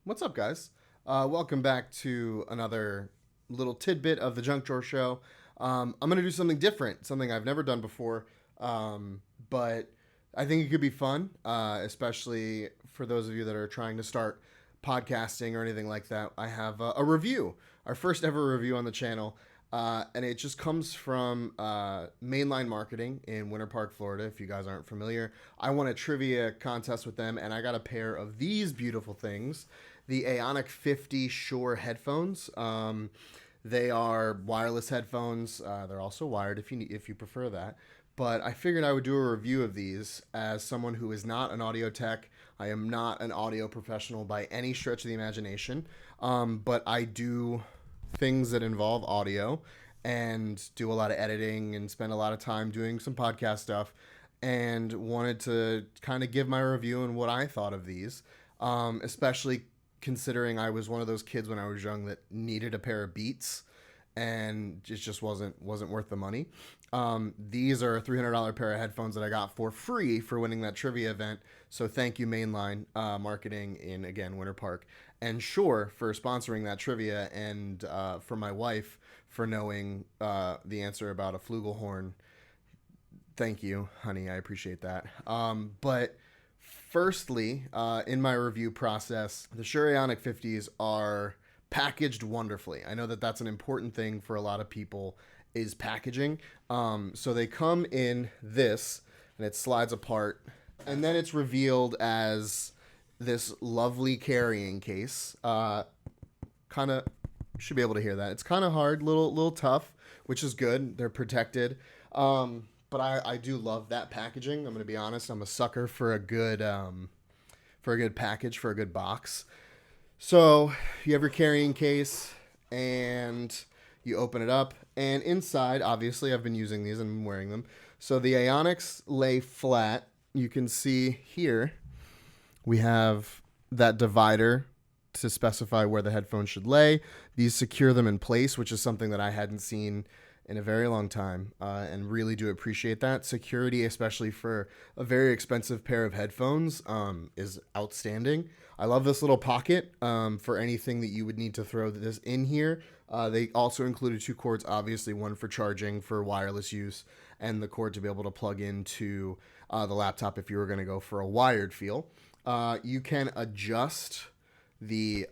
What's up, guys? Welcome back to another little tidbit of the Junk Drawer Show. I'm going to do something different, something I've never done before, but I think it could be fun, especially for those of you that are trying to start podcasting or anything like that. I have a review, our first ever review on the channel, and it just comes from Mainline Marketing in Winter Park, Florida. If you guys aren't familiar, I won a trivia contest with them, and I got a pair of these beautiful things, the AONIC 50 Shure headphones. They are wireless headphones. They're also wired if you prefer that. But I figured I would do a review of these as someone who is not an audio tech. I am not an audio professional by any stretch of the imagination, but I do things that involve audio and do a lot of editing and spend a lot of time doing some podcast stuff, and wanted to kind of give my review and what I thought of these, especially considering I was one of those kids when I was young that needed a pair of Beats and it just wasn't worth the money. These are a $300 pair of headphones that I got for free for winning that trivia event. So thank you, Mainline Marketing in, again, Winter Park, and Shure for sponsoring that trivia, and for my wife for knowing the answer about a flugelhorn. Thank you, honey. I appreciate that. But firstly, in my review process, the Shure Ionic 50s are packaged wonderfully. I know that that's an important thing for a lot of people, is packaging. So they come in this, and it slides apart, and then it's revealed as this lovely carrying case. Kind of should be able to hear that. It's kind of hard, little tough, which is good. They're protected. But I do love that packaging. I'm going to be honest. I'm a sucker for a good package, for a good box. So you have your carrying case, and you open it up, and inside, obviously, I've been using these and I'm wearing them. So the Ionics lay flat. You can see here we have that divider to specify where the headphones should lay. These secure them in place, which is something that I hadn't seen in a very long time, and really do appreciate that. Security, especially for a very expensive pair of headphones, is outstanding. I love this little pocket for anything that you would need to throw this in here. They also included two cords, obviously, one for charging for wireless use, and the cord to be able to plug into the laptop if you were going to go for a wired feel. You can adjust the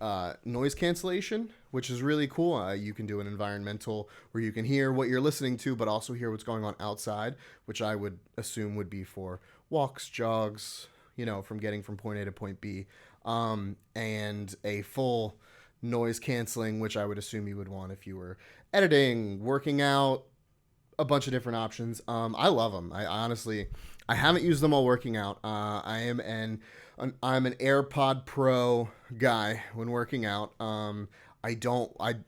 noise cancellation, which is really cool. You can do an environmental where you can hear what you're listening to, but also hear what's going on outside, which I would assume would be for walks, jogs, from getting from point A to point B, and a full noise canceling, which I would assume you would want if you were editing, working out, a bunch of different options. I love them. I honestly, I haven't used them while working out. I'm an AirPod Pro guy when working out.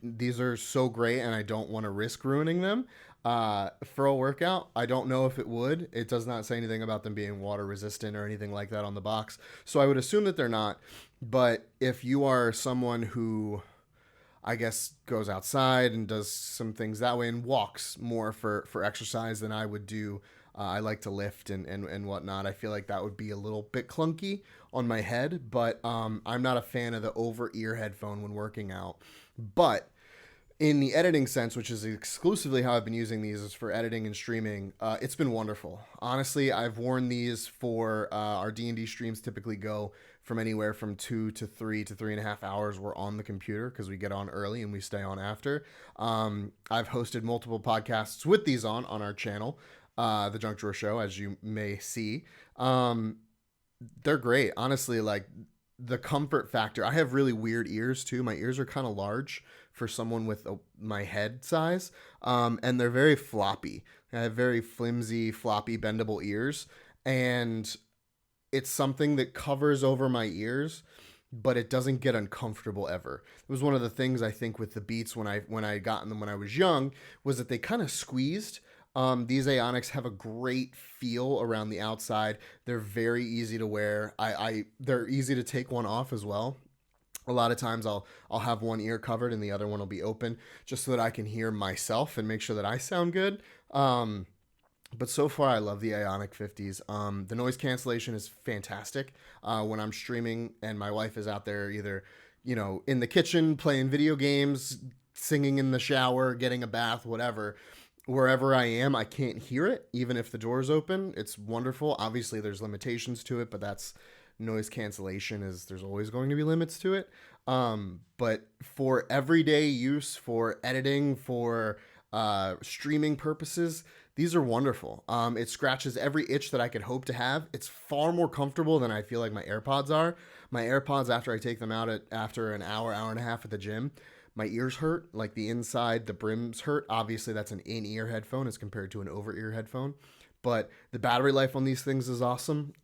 These are so great, and I don't want to risk ruining them for a workout. I don't know if it would. It does not say anything about them being water resistant or anything like that on the box, so I would assume that they're not. But if you are someone who, I guess, goes outside and does some things that way and walks more for exercise than I would do, I like to lift and whatnot. I feel like that would be a little bit clunky on my head, but I'm not a fan of the over-ear headphone when working out. But in the editing sense, which is exclusively how I've been using these, is for editing and streaming, it's been wonderful. Honestly, I've worn these for our D&D streams. Typically go from anywhere from 2 to 3 to 3.5 hours. We're on the computer because we get on early and we stay on after. I've hosted multiple podcasts with these on our channel, the Junk Drawer Show, as you may see. They're great. Honestly, like, the comfort factor. I have really weird ears too. My ears are kind of large for someone with my head size, and they're very floppy. I have very flimsy, floppy, bendable ears, and it's something that covers over my ears, but it doesn't get uncomfortable ever. It was one of the things I think with the Beats when I got them when I was young, was that they kind of squeezed. These Aonics have a great feel around the outside. They're very easy to wear. They're easy to take one off as well. A lot of times I'll have one ear covered and the other one will be open, just so that I can hear myself and make sure that I sound good. But so far, I love the Ionic 50s. The noise cancellation is fantastic. When I'm streaming and my wife is out there either in the kitchen, playing video games, singing in the shower, getting a bath, whatever. Wherever I am, I can't hear it, even if the door's open. It's wonderful. Obviously, there's limitations to it, but that's noise cancellation. Is there's always going to be limits to it. But for everyday use, for editing, for streaming purposes, these are wonderful. It scratches every itch that I could hope to have. It's far more comfortable than I feel like my AirPods are. My AirPods, after I take them out after an hour, hour and a half at the gym, my ears hurt, like the inside, the brims hurt. Obviously, that's an in-ear headphone as compared to an over-ear headphone. But the battery life on these things is awesome.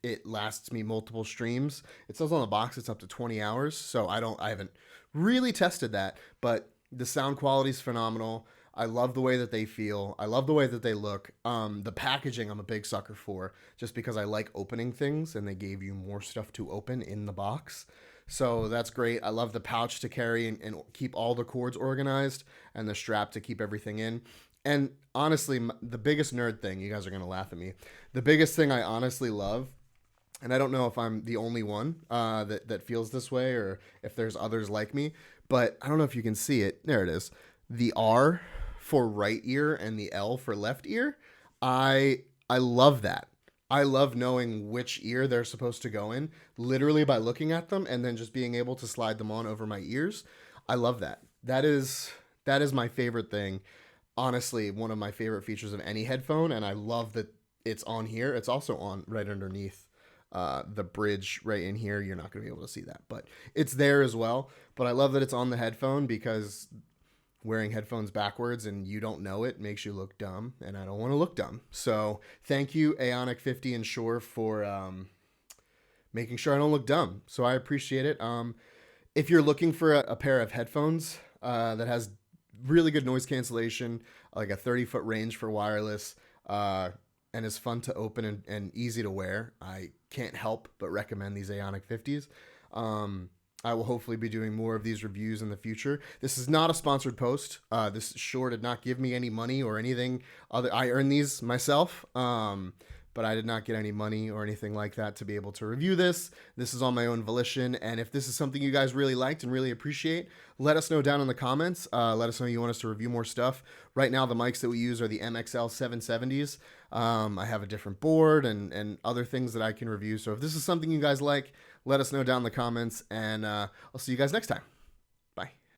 It lasts me multiple streams. It says on the box it's up to 20 hours, so I haven't really tested that. But the sound quality is phenomenal. I love the way that they feel. I love the way that they look. The packaging I'm a big sucker for, just because I like opening things, and they gave you more stuff to open in the box. So that's great. I love the pouch to carry and keep all the cords organized, and the strap to keep everything in. And honestly, the biggest nerd thing, you guys are going to laugh at me. The biggest thing I honestly love, and I don't know if I'm the only one that feels this way or if there's others like me, but I don't know if you can see it. There it is. The R for right ear and the L for left ear. I love that. I love knowing which ear they're supposed to go in, literally by looking at them and then just being able to slide them on over my ears. I love that. That is my favorite thing. Honestly, one of my favorite features of any headphone, and I love that it's on here. It's also on right underneath the bridge right in here. You're not going to be able to see that, but it's there as well. But I love that it's on the headphone, because wearing headphones backwards and you don't know it makes you look dumb, and I don't want to look dumb. So thank you, AONIC 50 and Shure, for making sure I don't look dumb. So I appreciate it. If you're looking for a pair of headphones that has really good noise cancellation, like a 30-foot range for wireless, and is fun to open and easy to wear, I can't help but recommend these AONIC 50s. I will hopefully be doing more of these reviews in the future. This is not a sponsored post. This Shure did not give me any money or anything. I earned these myself, but I did not get any money or anything like that to be able to review this. This is on my own volition, and if this is something you guys really liked and really appreciate, let us know down in the comments. Let us know you want us to review more stuff. Right now, the mics that we use are the MXL 770s. I have a different board and other things that I can review. So if this is something you guys like, let us know down in the comments, and I'll see you guys next time.